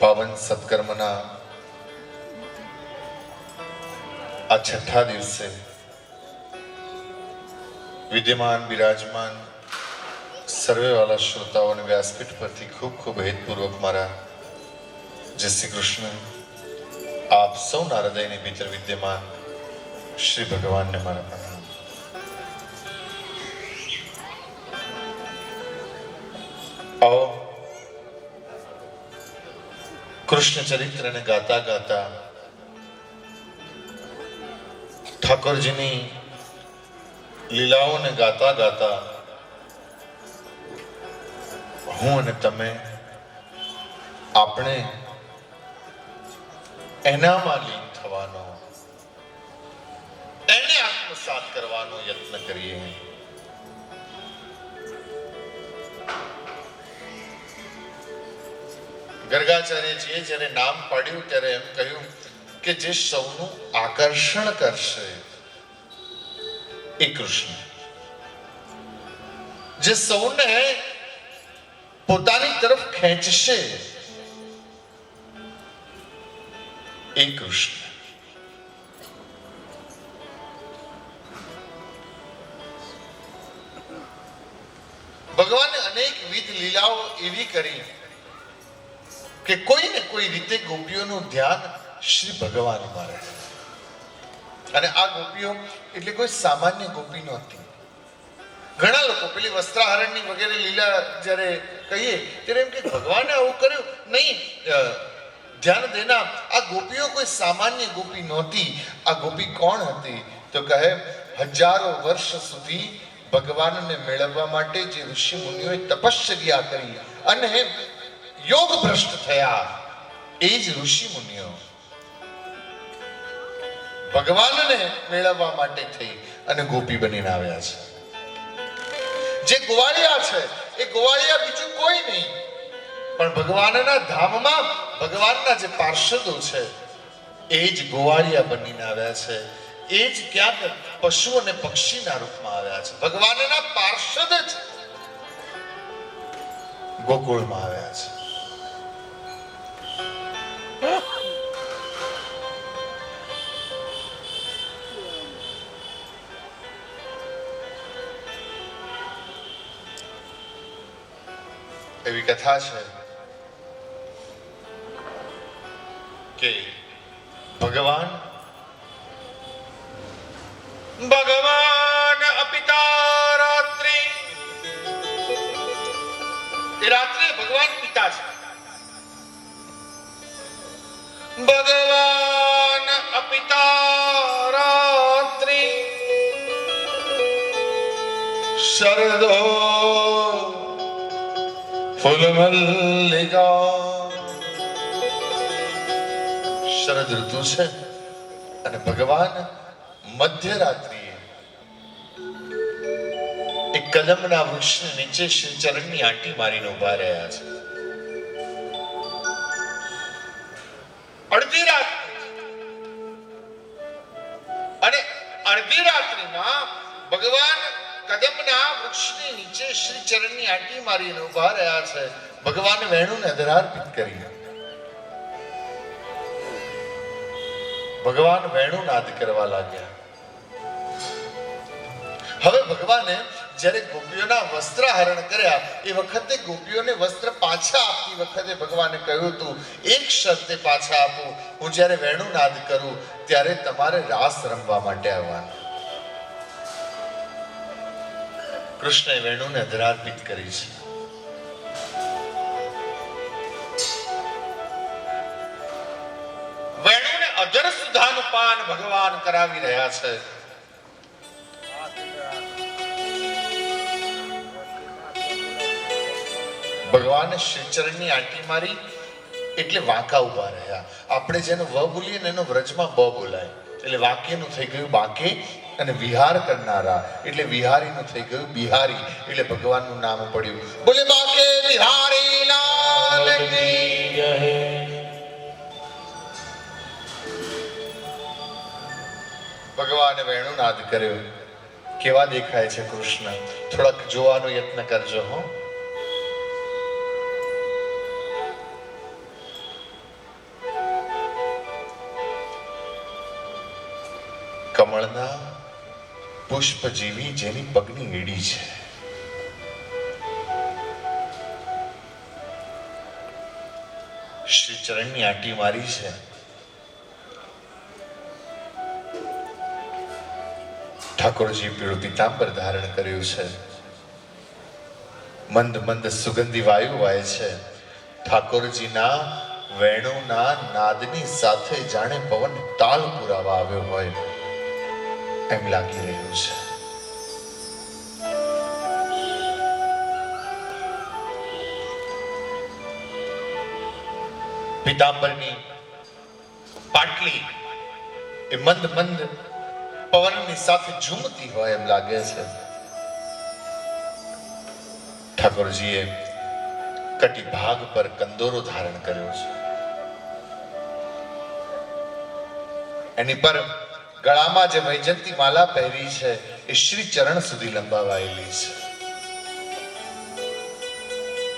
પાવન સત્કર્મના આ છઠ્ઠા દિવસે વિદ્યમાન બિરાજમાન સર્વે વાલા શ્રોતાઓને વ્યાસપીઠ પરથી ખૂબ ખૂબ હેતપૂર્વક મારા જય શ્રી કૃષ્ણ. આપ સૌના હૃદયની ભીતર વિદ્યમાન શ્રી ભગવાનને મારા પ્રણામ. આવો કૃષ્ણ ચરિત્રને ગાતા ગાતા ઠાકોરજીની લીલાઓને ગાતા ગાતા હું અને તમે આપણે એનામાં લીન થવાનો, એને આત્મસાત કરવાનો યત્ન કરીએ. ગર્ગાચાર્યજીએ જ્યારે નામ પાડ્યું ત્યારે એમ કહ્યું કે જે સૌનું આકર્ષણ કરશે એ કૃષ્ણ, જે સૌને પોતાની તરફ ખેંચશે એ કૃષ્ણ. ભગવાને અનેકવિધ લીલાઓ એવી કરી કે કોઈ ને કોઈ રીતે ગોપીઓનું ધ્યાન શ્રી ભગવાનમાં રહે. અને આ ગોપીઓ એટલે કોઈ સામાન્ય ગોપી નહોતી. ઘણા લોકો પેલી વસ્ત્રાહરણની વગેરે લીલા જ્યારે કહીએ ત્યારે એમ કે ભગવાને આવું કર્યું નહીં. ધ્યાન દેના આ ગોપીઓ કોઈ સામાન્ય ગોપી નહોતી. આ ગોપી કોણ હતી તો કહે હજારો વર્ષ સુધી ભગવાનને મેળવવા માટે જે ઋષિ મુનિઓએ તપશ્ચર્યા કરી અને યોગ ભ્રષ્ટ થયા એ જ ઋષિ મુનિઓ ભગવાનને મેળવવા માટે થઈ અને ગોપી બનીને આવ્યા છે. જે ગોવાળિયા છે એ ગોવાળિયા બીજું કોઈ નહીં પણ ભગવાનના ધામમાં ભગવાનના જે પાર્ષદો છે એ જ ગોવાળિયા બનીને આવ્યા છે. એ જ ક્યાંક પશુ અને પક્ષીના રૂપમાં આવ્યા છે. ભગવાનના પાર્ષદ જ ગોકુળમાં આવ્યા છે. એવી કથા છે કે ભગવાન અપિતા રાત્રિ, એ રાત્રે ભગવાન પિતા છે. ભગવાન અપિતા રાત્રિ શરદો ફૂલ મલ્લિકા. શરદ ઋતુ છે અને ભગવાન મધ્યરાત્રિએ એક કદમના વૃક્ષ નીચે શ્રી ચરણની આંટી મારીને ઉભા રહ્યા છે. અડધી રાત અને અડધી રાત્રિમાં ભગવાન કદમના વૃક્ષની નીચે શ્રી ચરણની આંટી મારીને ઉભા રહ્યા છે. ભગવાન વેણુને અધરાર્પિત કરી. ભગવાન વેણુનાદ કરવા લાગ્યા. હવે ભગવાને જ્યારે ગોપીઓના વસ્ત્રાહરણ કર્યા એ વખતે ગોપીઓને વસ્ત્ર પાછા આપતી વખતે ભગવાને કહ્યું હતું એક શરતે પાછા આપું, હું જ્યારે વેણુનાદ કરું ત્યારે તમારે રાસ રમવા માટે આવવાનું. કૃષ્ણએ વેણુને અધરાર્પિત કરી છે. વેણુને અધર સુધાનું પાન ભગવાન કરાવી રહ્યા છે. ભગવાને શ્રીચરણની આંટી મારી એટલે વાંકા ઉભા રહ્યા. આપણે જેનો વ બોલીએ ને એનો વ્રજમાં બ બોલાય, એટલે વાક્યનું થઈ ગયું બાકે, અને વિહાર કરનારા એટલે વિહારીનું થઈ ગયું બિહારી, એટલે ભગવાનનું નામ પડ્યું. બોલે બાકે બિહારી લાલ કી. ભગવાને વેણુનાદ કર્યો. કેવા દેખાય છે કૃષ્ણ? થોડાક જોવાનો યત્ન કરજો હો. કમળના પુષ્પ જેવી જેની પગની એડી છે. શ્રી ચરણની આંટી મારી છે. ઠાકોરજી પીળું પીતાંબર ધારણ કર્યું છે. મંદ મંદ સુગંધી વાયુ વાય છે. ઠાકોરજીના વેણુના નાદની સાથે જાણે પવન તાલ પુરાવા આવ્યો હોય એમ લાગી રહ્યું છે. પીતાંબરની પાટલી એ મંદ મંદ પવનની સાથે ઝૂમતી હોય એમ લાગે છે. ઠાકોરજીએ કટી ભાગ પર કંદોરો ધારણ કર્યો છે. એની પર ગળામાં જે વૈજંતી માલા પહેરી છે એ શ્રી ચરણ સુધી લંબાવાયેલી છે.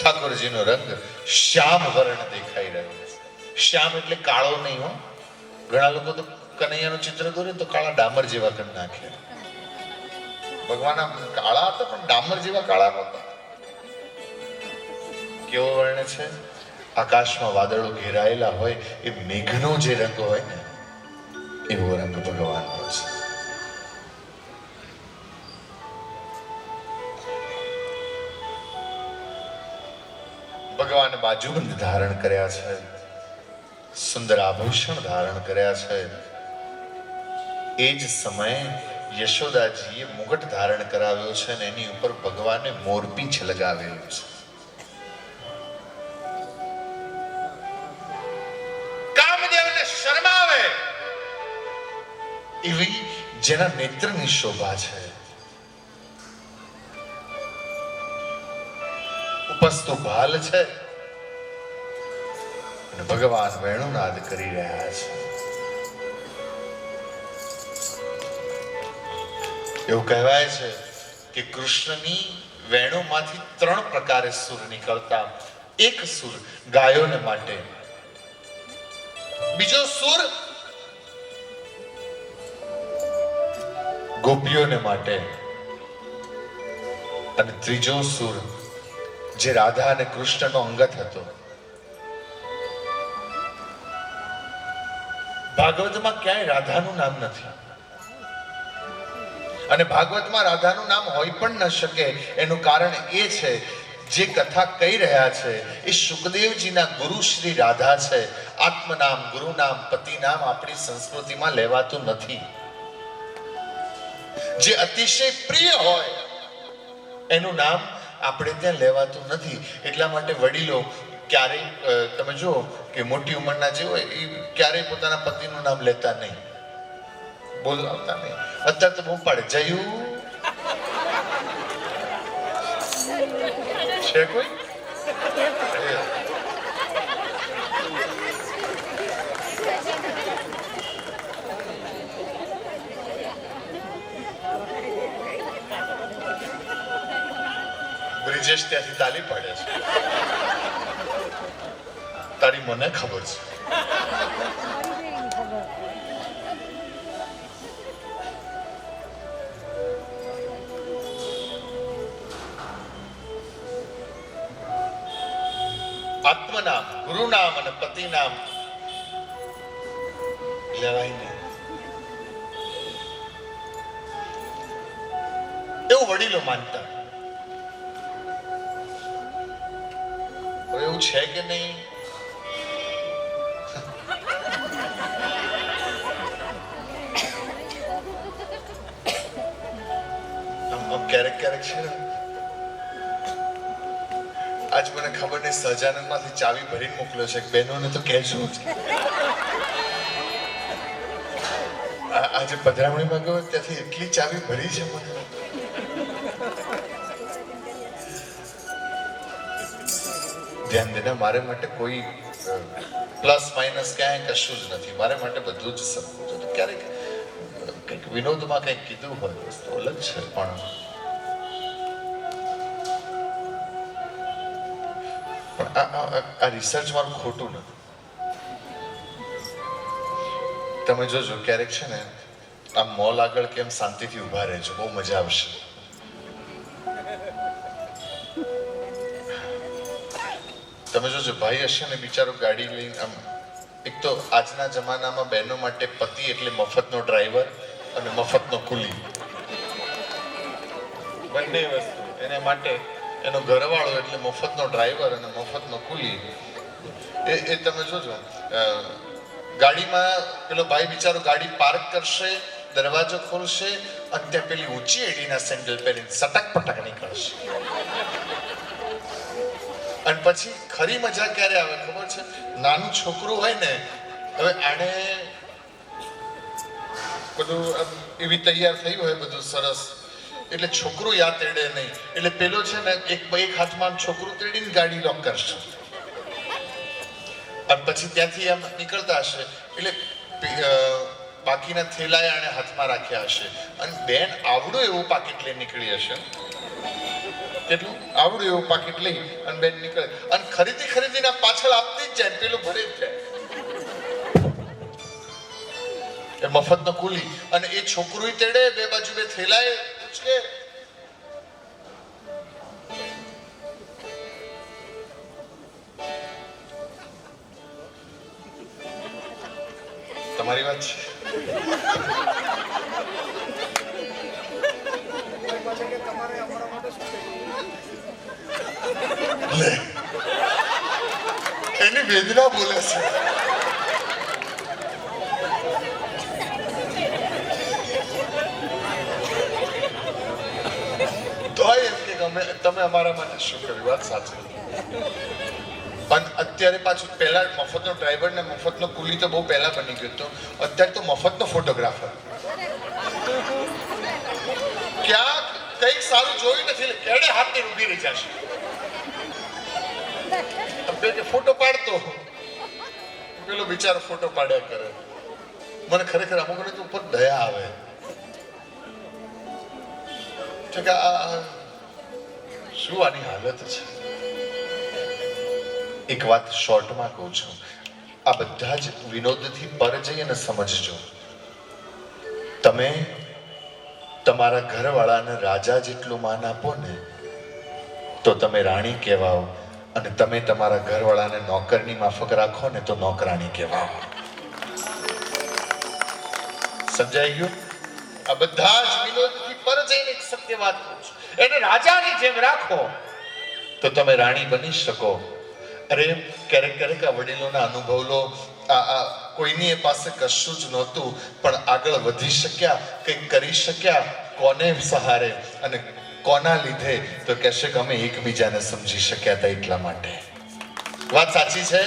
ઠાકોરજીનો રંગ શ્યામ વર્ણ દેખાઈ રહ્યો છે. શ્યામ એટલે કાળો નહીં હો. ઘણા લોકો તો કનૈયાનું ચિત્ર દોરે તો કાળા ડામર જેવા કરી નાખે. ભગવાન આમ કાળા હતા પણ ડામર જેવા કાળા નહોતા. કેવો વર્ણ છે? આકાશમાં વાદળો ઘેરાયેલા હોય એ મેઘનો જે રંગ હોય ને એવો રંગ ભગવાનનો છે. ભગવાન બાજુબંધ ધારણ કર્યા છે. સુંદર આભૂષણ ધારણ કર્યા છે. એ જ સમયે યશોદાજીએ મુગટ ધારણ કરાવ્યો છે અને એની ઉપર ભગવાને મોરપીંછ લગાવેલું છે. કામદેવને શરમાવે એવી જેના નેત્રની શોભા છે. ઉપસ્તો ભાલ છે અને ભગવાન વેણુનાદ કરી રહ્યા છે. એવું કહેવાય છે કે કૃષ્ણની વેણુમાંથી 3 પ્રકારે સુર નીકળતા. એક સુર ગાયોને માટે, બીજો સુર ગોપીઓને માટે અને ત્રીજો સુર જે રાધા અને કૃષ્ણનો અંગત હતો. ભાગવતમાં ક્યાંય રાધાનું નામ નથી અને ભાગવતમાં રાધાનું નામ હોઈ પણ ન શકે. એનું કારણ એ છે જે કથા કહી રહ્યા છે એ સુખદેવજીના ગુરુ શ્રી રાધા છે. આત્મનામ, ગુરુ નામ, પતિ નામ આપણી સંસ્કૃતિમાં લેવાતું નથી. જે અતિશય પ્રિય હોય એનું નામ આપણે ત્યાં લેવાતું નથી. એટલા માટે વડીલો ક્યારેય તમે જુઓ કે મોટી ઉંમરના જે હોય એ ક્યારેય પોતાના પતિનું નામ લેતા નહીં, બોલાવતા નહીં. અત્યારે તો બહુ પાડે જયું છે કોઈ. બ્રિજેશ ત્યાંથી તાલી પાડે છે. તારી મને ખબર છે. આત્મનામ, ગુરુ નામ અને પતિ નામ લેવાય નહીં એવું વડીલો માનતા. એવું છે કે નહીં? ક્યારેક ક્યારેક છે આજ મને ખબર નહીં સહજાનંદમાંથી ચાવી ભરીને મોકલ્યો છે કે બહેનોને તો કહેજો જ. આજે પધરામણીમાં ગયો ત્યાંથી એટલી ચાવી ભરી છે મને. ધ્યાન દેના, મારે માટે કોઈ પ્લસ માઇનસ ક્યાંય કશું જ નથી. મારે માટે બધું જ સરખું છે. તો ક્યારેક કંઈક વિનોદમાં કંઈક કીધું હોય વસ્તુ અલગ છે, પણ આ રિસર્ચ મારું ખોટું નથી. તમે જોજો ક્યારેક છે ને આ મોલ આગળ કેમ શાંતિથી ઊભા રહેજો, બહુ મજા આવશે. તમે જોજો ભાઈ હશે ને બિચારો ગાડી લઈને આમ, એક તો આજના જમાનામાં બહેનો માટે પતિ એટલે મફતનો ડ્રાઈવર અને મફતનો કુલી, બંને વસ્તુ. એને માટે એનો ઘરવાળો એટલે મફતનો ડ્રાઈવર અને મફતનો કુલી. એ તમે જોજો ગાડીમાં પેલો ભાઈ બિચારો ગાડી પાર્ક કરશે, દરવાજો ખોલશે અને ત્યાં પેલી ઊંચી એડીના સેન્ડલ પહેરીને સટક પટક નીકળશે. અને પછી ખરી મજા ક્યારે આવે ખબર છે? નાનું છોકરું હોય ને, હવે આને બધું એવી તૈયાર થયું હોય બધું સરસ, એટલે છોકરું યાદ તેડે નહીં, એટલે પેલો છે ને એક હાથમાં છોકરું તેડીને ગાડી લોક કરશે અને પછી ત્યાંથી આમ નીકળતા હશે એટલે બાકીના થેલા આને હાથમાં રાખ્યા હશે અને બેન આવડું એવું પાકીટ લઈને નીકળી હશે. કેટલું આવડું એવું પાકીટ લઈ અને બેન નીકળે અને ખરીદીને પાછળ આપતી જ જાય, પેલું ભરે જ જાય. એ મફતનો કુલી અને એ છોકરું તેડે, બે બાજુ બે થેલાય ઉચકે. તમારી વાત છે. એની વેદના બોલે છે. તો એમ કે તમે અમારા માટે શું કર્યું? વાત સાચી. પણ અત્યારે પાછું પહેલા મફતનો ડ્રાઈવર ને મફતનો કુલી તો બહુ પહેલા બની ગયો હતો. અત્યારે તો મફતનો ફોટોગ્રાફર. ક્યાં કંઈક સારું જોયું નથી એટલે કેડે હાથની ઊભી રહી જશે. ફોટો પાડતો પેલો બિચારો ફોટો પાડ્યા કરે. મને ખરેખર અમુક ને ઉપર દયા આવે છે કે આ શું આની હાલત છે. એક વાત શોર્ટમાં કહું છું, આ બધા જ વિનોદથી પર જઈને સમજજો. તમે તમારા ઘરવાળાને રાજા જેટલું માન આપો ને તો તમે રાણી કહેવાઓ, અને તમે તમારા ઘરવાળાને નોકરની માફક રાખો ને તો નોકરાણી કહેવાઓ. સમજાઈ ગયું? આ બધા જ વિનોદથી પર જઈને એક સત્ય વાત કહું છું. એને રાજાની જેમ રાખો તો તમે રાણી બની શકો. અરે ક્યારેક આ વડીલોના અનુભવ લો. આ કોઈની પાસે કશું જ નહોતું પણ આગળ વધી શક્યા, કંઈક કરી શક્યા. કોને સહારે અને કોના લીધે? તો કહેશે કે અમે એકબીજાને સમજી શક્યા હતા એટલા માટે. વાત સાચી છે?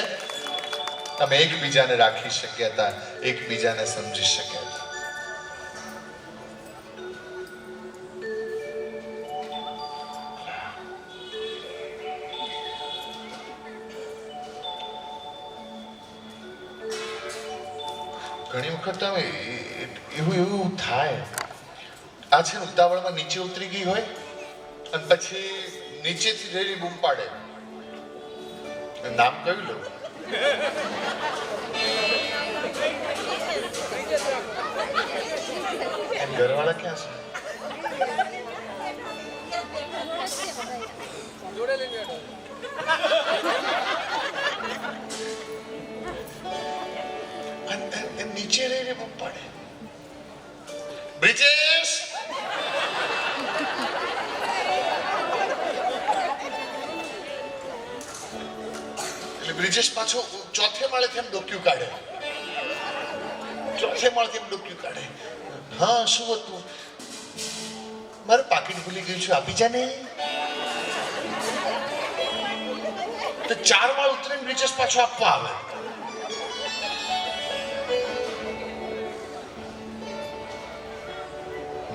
અમે એકબીજાને રાખી શક્યા હતા, એકબીજાને સમજી શક્યા હતા. ઘણી વખત એવું થાય. આ છે ઉતાવળમાં નીચે ઉતરી ગઈ હોય અને પછી નીચેથી જઈને બૂમ પાડે. નામ કયું લો? ઘરવાળા ક્યાં છે? નીચે રહીને બૂમ પાડે. બ્રિજેશ! એટલે બ્રિજેશ પાછો ચોથે માળેથી એમ ડોક્યું કાઢે. ચોથે માળેથી એમ ડોક્યું કાઢે. હા, શું હતું? મારું પાકીટ ભૂલી ગયું છું, આપી જા ને. તો 4 માળ ઉતરીને બ્રિજેશ પાછો આપવા આવે.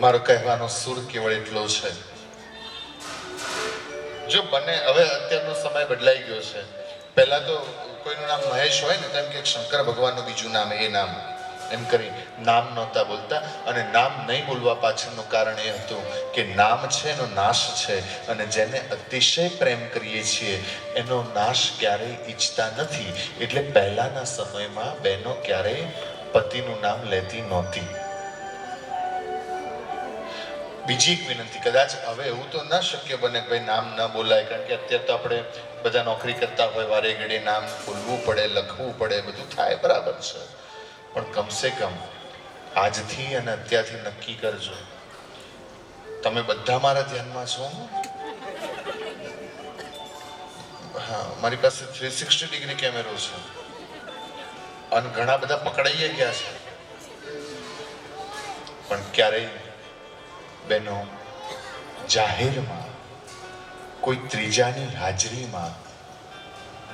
મારો કહેવાનો સુર કેવળ એટલો છે, જો બને, હવે અત્યારનો સમય બદલાઈ ગયો છે. પહેલા તો કોઈનું નામ મહેશ હોય ને તેમ કે શંકર ભગવાનનું બીજું નામ, એ નામ એમ કરી નામ નહોતા બોલતા. અને નામ નહીં બોલવા પાછળનું કારણ એ હતું કે નામ છે એનો નાશ છે, અને જેને અતિશય પ્રેમ કરીએ છીએ એનો નાશ ક્યારેય ઈચ્છતા નથી. એટલે પહેલાના સમયમાં બહેનો ક્યારેય પતિનું નામ લેતી નહોતી. બીજી એક વિનંતી, કદાચ હવે એવું તો ના શક્ય બને કે ભાઈ નામ ન બોલાય, કારણ કે અત્યારે તો આપણે બધા નોકરી કરતા હોય, વારે ઘડીએ નામ બોલવું પડે, લખવું પડે, બધું થાય, બરાબર છે. પણ કમસે કમ આજથી અને અત્યારથી નક્કી કરજો, તમે બધા મારા ધ્યાનમાં છો. હા, મારી પાસે 360 ડિગ્રી કેમેરો છે અને ઘણા બધા પકડાઈ ગયા છે. પણ ક્યારેય બહેનો જાહેરમાં કોઈ ત્રીજાની હાજરીમાં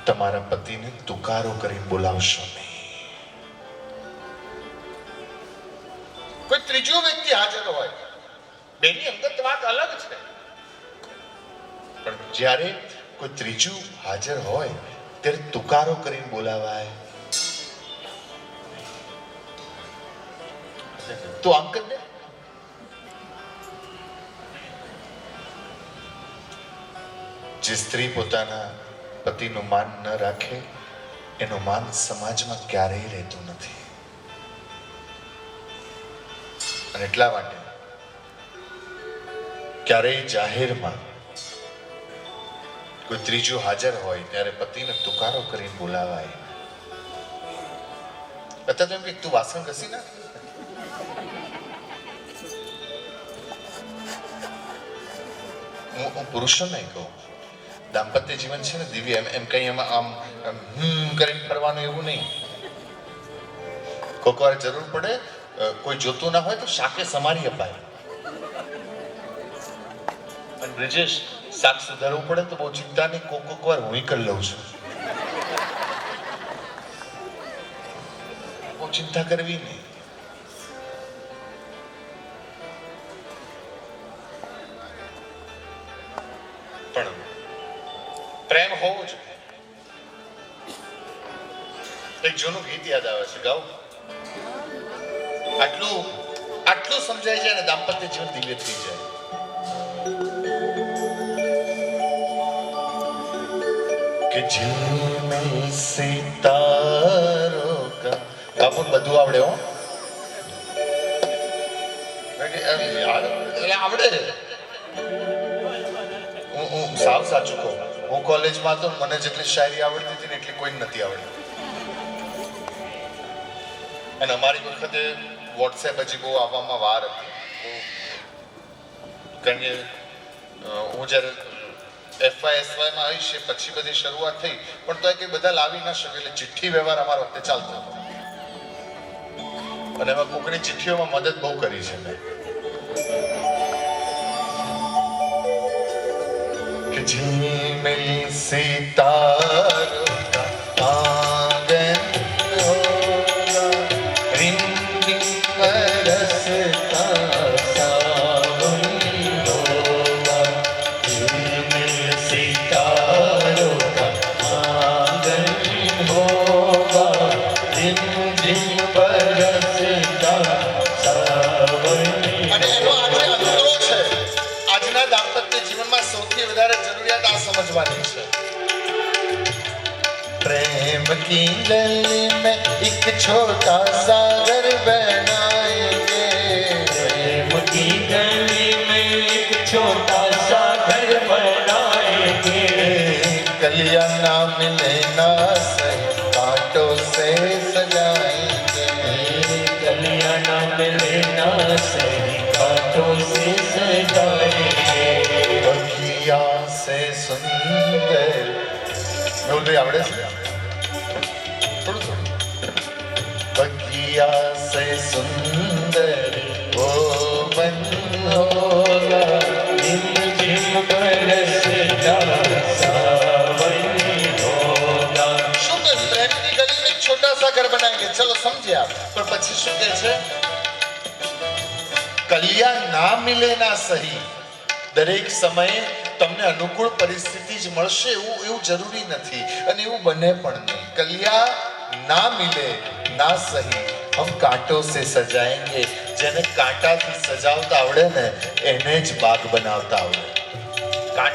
તમારા પતિને તુકારો કરીને બોલાવશો નહીં. કોઈ ત્રીજો વ્યક્તિ હાજર હોય, બેની અંગત વાત અલગ છે, પણ જ્યારે કોઈ ત્રીજું હાજર હોય ત્યારે તુકારો કરીને બોલાવાય. તો આમ કર દે. જે સ્ત્રી પોતાના પતિનું માન ન રાખે એનું માન સમાજમાં ક્યારેય રહેતું નથી. અને એટલા માટે ક્યારેય જાહેરમાં કોઈ ત્રીજું હાજર હોય ત્યારે પતિને તુકારો કરીને બોલાવાય. અત્યારે તો એમ કે તું વાસણ ઘસી નાખ, હું પુરુષો નહીં કહું. દાંપત્ય જીવન છે ને દિવ્ય, એમ કઈ એમાં આમ કરીને ફરવાનું એવું નહીં. કોઈક વાર જરૂર પડે, કોઈ જોતું ના હોય તો શાકે સમારી અપાય. અને બ્રિજેશ, શાક સુધારવું પડે તો બહુ ચિંતા નહીં, કોક વાર હું કરી લઉં છું. બહુ ચિંતા કરવી નહીં. પણ પ્રેમ હોવું જોઈએ. એક જૂનું ગીત યાદ આવે છે, ગાઉં? આટલું સમજાય છે અને દાંપત્ય જીવન દિવ્ય થઈ જાય. કે જીમે સિતારો કા, બાપુ બધું આવડે હો, આવડે. હું સાવ સાચું કહું, હું કોલેજમાં તો મને જેટલી શાયરી આવડતી હતી ને એટલી કોઈ નથી આવડતી. અને અમારી વખતે વોટ્સએપ હજી બહુ આવવામાં વાર હતી, કારણ કે હું જ્યારે FY/SYમાં આવીશ પછી બધી શરૂઆત થઈ, પણ તો કંઈ બધા લાવી ના શકે, એટલે ચિઠ્ઠી વ્યવહાર અમારા વખતે ચાલતો હતો. અને એમાં કોકની ચિઠ્ઠીઓમાં મદદ બહુ કરી છે મેં. કે જીમે સિતારો કા આંગન હોગા, रिम रिम बरसता सावन होगा, जिनमें सितारों का आंगन होगा, रिम रिम बरसता सावन. અને એનો આજે અનુભવ છે. આજના દાંપત્ય જીવનમાં સૌથી વધારે જરૂરિયાત આ સમજવાની છે. प्रेम की गली में एक छोटा सा घर बनाएंगे, प्रेम की गली में एक छोटा सा घर बनाएंगे, कलियां ना मिले ना सही कांटों से सजाएंगे, कलियां ना मिले ना सही कांटों से सजाएंगे, बगिया से सुंदर. એવું તો આવડે છે થોડું. बगिया से सुंदर वो बन होगा, जिम जिम बरसता सावन होगा. સમજ્યા પણ પછી શું કહે છે કલ્યા ના મિલે ના સહી દરેક સમયે તમને અનુકૂળ પરિસ્થિતિ જ મળશે એવું જરૂરી નથી અને એવું બને પણ નહીં કલ્યા ના મિલે ના સહી હમ કાંટો સે સજાએંગે જેને કાંટાથી સજાવતા આવડે ને એને જ બાગ બનાવતા આવડે